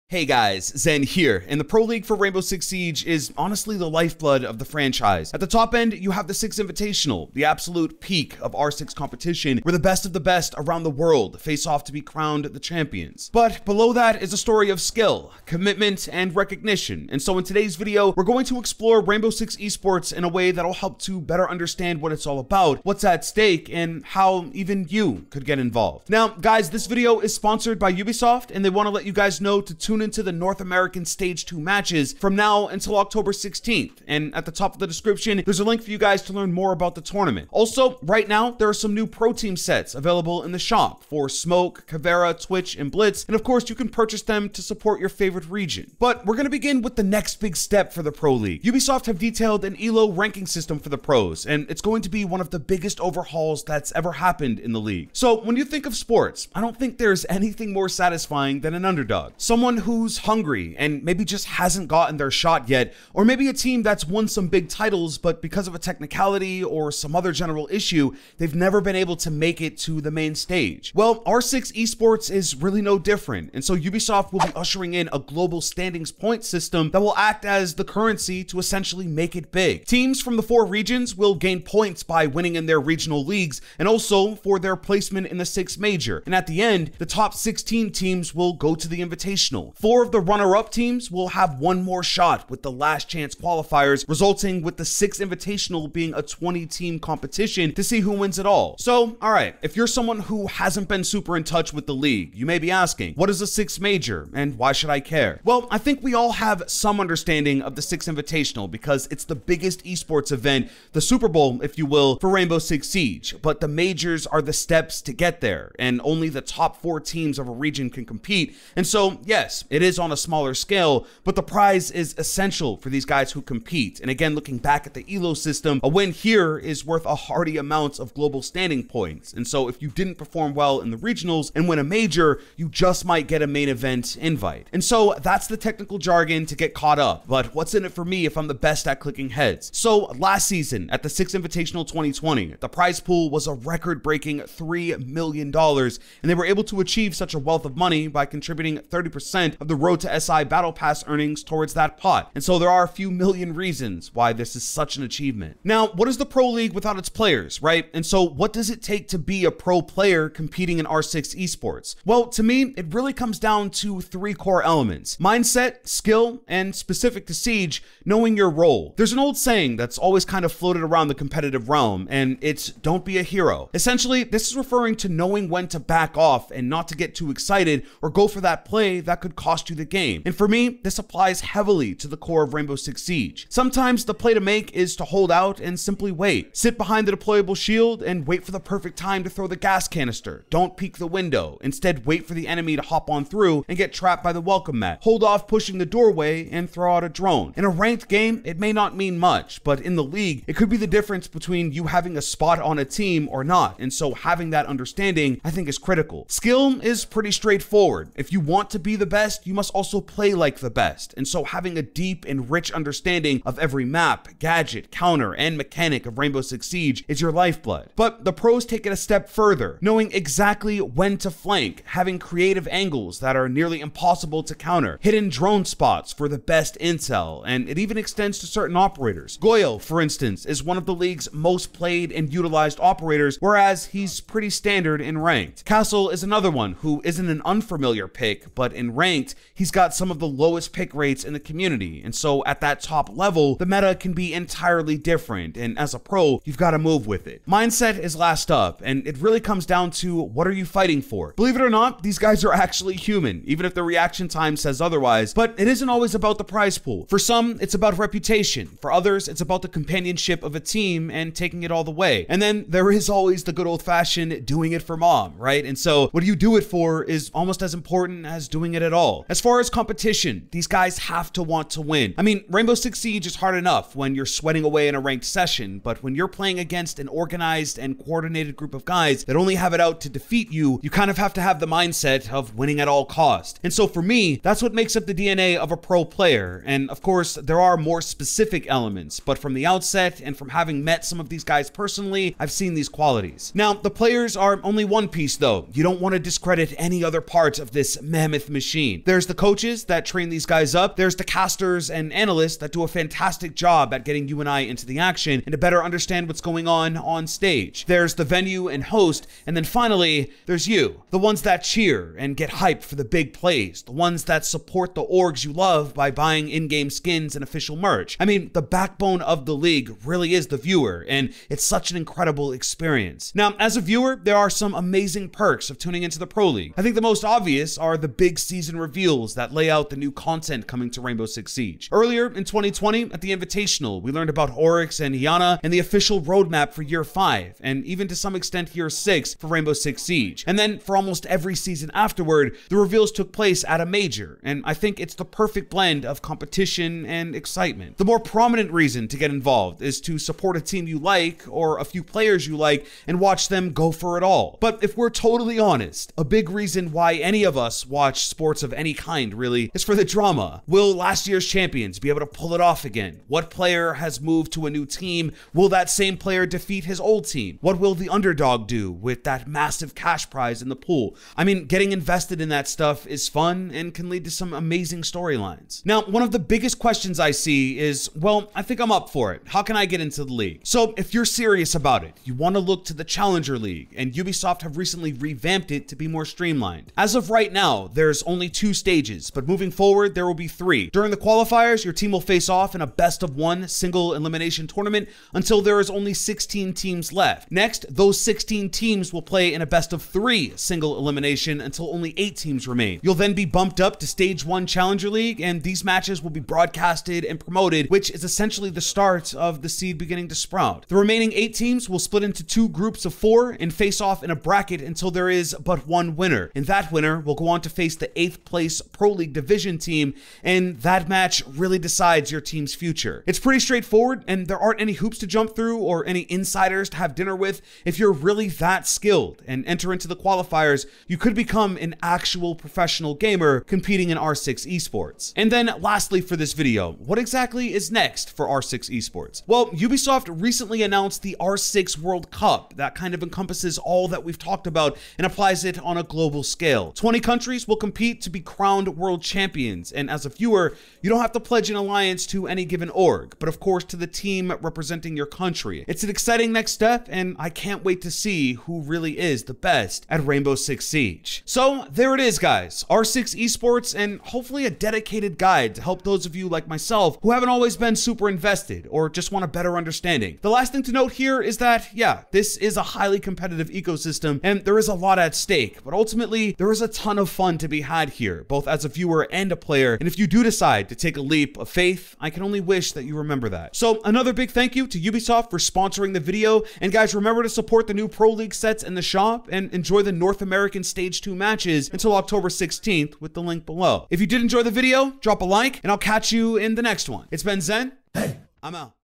Hey guys, Zen here, and the Pro League for Rainbow Six Siege is honestly the lifeblood of the franchise. At the top end, you have the Six Invitational, the absolute peak of R6 competition, where the best of the best around the world face off to be crowned the champions. But below that is a story of skill, commitment, and recognition, and so in today's video, we're going to explore Rainbow Six Esports in a way that'll help to better understand what it's all about, what's at stake, and how even you could get involved. Now, guys, this video is sponsored by Ubisoft, and they want to let you guys know to tune into the North American Stage 2 matches from now until October 16th. And at the top of the description, there's a link for you guys to learn more about the tournament. Also, right now, there are some new Pro Team sets available in the shop for Smoke, Caveira, Twitch, and Blitz. And of course, you can purchase them to support your favorite region. But we're going to begin with the next big step for the Pro League. Ubisoft have detailed an ELO ranking system for the pros, and it's going to be one of the biggest overhauls that's ever happened in the league. So when you think of sports, I don't think there's anything more satisfying than an underdog. Someone who's hungry and maybe just hasn't gotten their shot yet, or maybe a team that's won some big titles, but because of a technicality or some other general issue, they've never been able to make it to the main stage. Well, R6 Esports is really no different, and so Ubisoft will be ushering in a global standings point system that will act as the currency to essentially make it big. Teams from the 4 regions will gain points by winning in their regional leagues and also for their placement in the 6 major, and at the end, the top 16 teams will go to the Invitational. 4 of the runner-up teams will have one more shot with the last chance qualifiers, resulting with the 6th Invitational being a 20-team competition to see who wins it all. So, alright, if you're someone who hasn't been super in touch with the league, you may be asking, what is a 6th major and why should I care? Well, I think we all have some understanding of the 6th Invitational because it's the biggest esports event, the Super Bowl, if you will, for Rainbow Six Siege, but the majors are the steps to get there, and only the top 4 teams of a region can compete, and so, yes, it is on a smaller scale, but the prize is essential for these guys who compete. And again, looking back at the ELO system, a win here is worth a hearty amount of global standing points. And so if you didn't perform well in the regionals and win a major, you just might get a main event invite. And so that's the technical jargon to get caught up. But what's in it for me if I'm the best at clicking heads? So last season at the 6th Invitational 2020, the prize pool was a record-breaking $3 million, and they were able to achieve such a wealth of money by contributing 30% of the Road to SI Battle Pass earnings towards that pot. And so there are a few million reasons why this is such an achievement. Now, what is the Pro League without its players, right? And so what does it take to be a pro player competing in R6 Esports? Well, to me, it really comes down to 3 core elements: mindset, skill, and specific to Siege, knowing your role. There's an old saying that's always kind of floated around the competitive realm, and it's don't be a hero. Essentially, this is referring to knowing when to back off and not to get too excited or go for that play that could cost you the game. And for me, this applies heavily to the core of Rainbow Six Siege. Sometimes the play to make is to hold out and simply wait. Sit behind the deployable shield and wait for the perfect time to throw the gas canister. Don't peek the window. Instead, wait for the enemy to hop on through and get trapped by the welcome mat. Hold off pushing the doorway and throw out a drone. In a ranked game, it may not mean much, but in the league, it could be the difference between you having a spot on a team or not. And so having that understanding, I think, is critical. Skill is pretty straightforward. If you want to be the best, you must also play like the best, and so having a deep and rich understanding of every map, gadget, counter, and mechanic of Rainbow Six Siege is your lifeblood. But the pros take it a step further, knowing exactly when to flank, having creative angles that are nearly impossible to counter, hidden drone spots for the best intel, and it even extends to certain operators. Goyo, for instance, is one of the league's most played and utilized operators, whereas he's pretty standard in ranked. Castle is another one who isn't an unfamiliar pick, but in ranked, he's got some of the lowest pick rates in the community, and so at that top level, the meta can be entirely different, and as a pro, you've got to move with it. Mindset is last up, and it really comes down to what are you fighting for? Believe it or not, these guys are actually human, even if the reaction time says otherwise, but it isn't always about the prize pool. For some, it's about reputation. For others, it's about the companionship of a team and taking it all the way. And then there is always the good old-fashioned doing it for mom, right? And so what do you do it for is almost as important as doing it at all. As far as competition, these guys have to want to win. I mean, Rainbow Six Siege is hard enough when you're sweating away in a ranked session, but when you're playing against an organized and coordinated group of guys that only have it out to defeat you, you kind of have to have the mindset of winning at all cost. And so for me, that's what makes up the DNA of a pro player. And of course, there are more specific elements, but from the outset and from having met some of these guys personally, I've seen these qualities. Now, the players are only one piece though. You don't want to discredit any other part of this mammoth machine. scene. There's the coaches that train these guys up. There's the casters and analysts that do a fantastic job at getting you and I into the action and to better understand what's going on stage. There's the venue and host. And then finally, there's you, the ones that cheer and get hyped for the big plays, the ones that support the orgs you love by buying in-game skins and official merch. I mean, the backbone of the league really is the viewer, and it's such an incredible experience. Now, as a viewer, there are some amazing perks of tuning into the Pro League. I think the most obvious are the big season reveals that lay out the new content coming to Rainbow Six Siege. Earlier in 2020, at the Invitational, we learned about Oryx and Iana and the official roadmap for Year 5, and even to some extent Year 6 for Rainbow Six Siege. And then for almost every season afterward, the reveals took place at a major, and I think it's the perfect blend of competition and excitement. The more prominent reason to get involved is to support a team you like or a few players you like and watch them go for it all. But if we're totally honest, a big reason why any of us watch sports of any kind really is for the drama. Will last year's champions be able to pull it off again? What player has moved to a new team? Will that same player defeat his old team? What will the underdog do with that massive cash prize in the pool? I mean, getting invested in that stuff is fun and can lead to some amazing storylines. Now, one of the biggest questions I see is, well, I think I'm up for it. How can I get into the league? So if you're serious about it, you want to look to the Challenger League, and Ubisoft have recently revamped it to be more streamlined. As of right now, there's only 2 stages, but moving forward, there will be 3. During the qualifiers, your team will face off in a best-of-1 single elimination tournament until there is only 16 teams left. Next, those 16 teams will play in a best-of-3 single elimination until only 8 teams remain. You'll then be bumped up to Stage 1 Challenger League, and these matches will be broadcasted and promoted, which is essentially the start of the seed beginning to sprout. The remaining 8 teams will split into 2 groups of 4 and face off in a bracket until there is but 1 winner. And that winner will go on to face the 8th place Pro League Division team, and that match really decides your team's future. It's pretty straightforward, and there aren't any hoops to jump through or any insiders to have dinner with. If you're really that skilled and enter into the qualifiers, you could become an actual professional gamer competing in R6 Esports. And then lastly for this video, what exactly is next for R6 Esports? Well, Ubisoft recently announced the R6 World Cup that kind of encompasses all that we've talked about and applies it on a global scale. 20 countries will compete to be crowned world champions, and as a viewer, you don't have to pledge an alliance to any given org, but of course to the team representing your country. It's an exciting next step, and I can't wait to see who really is the best at Rainbow Six Siege. So there it is, guys. R6 Esports, and hopefully a dedicated guide to help those of you like myself who haven't always been super invested or just want a better understanding. The last thing to note here is that, yeah, this is a highly competitive ecosystem and there is a lot at stake, but ultimately there is a ton of fun to be had here, both as a viewer and a player. And if you do decide to take a leap of faith, I can only wish that you remember that. So another big thank you to Ubisoft for sponsoring the video. And guys, remember to support the new Pro League sets in the shop and enjoy the North American Stage 2 matches until October 16th with the link below. If you did enjoy the video, drop a like and I'll catch you in the next one. It's been Zen. Hey, I'm out.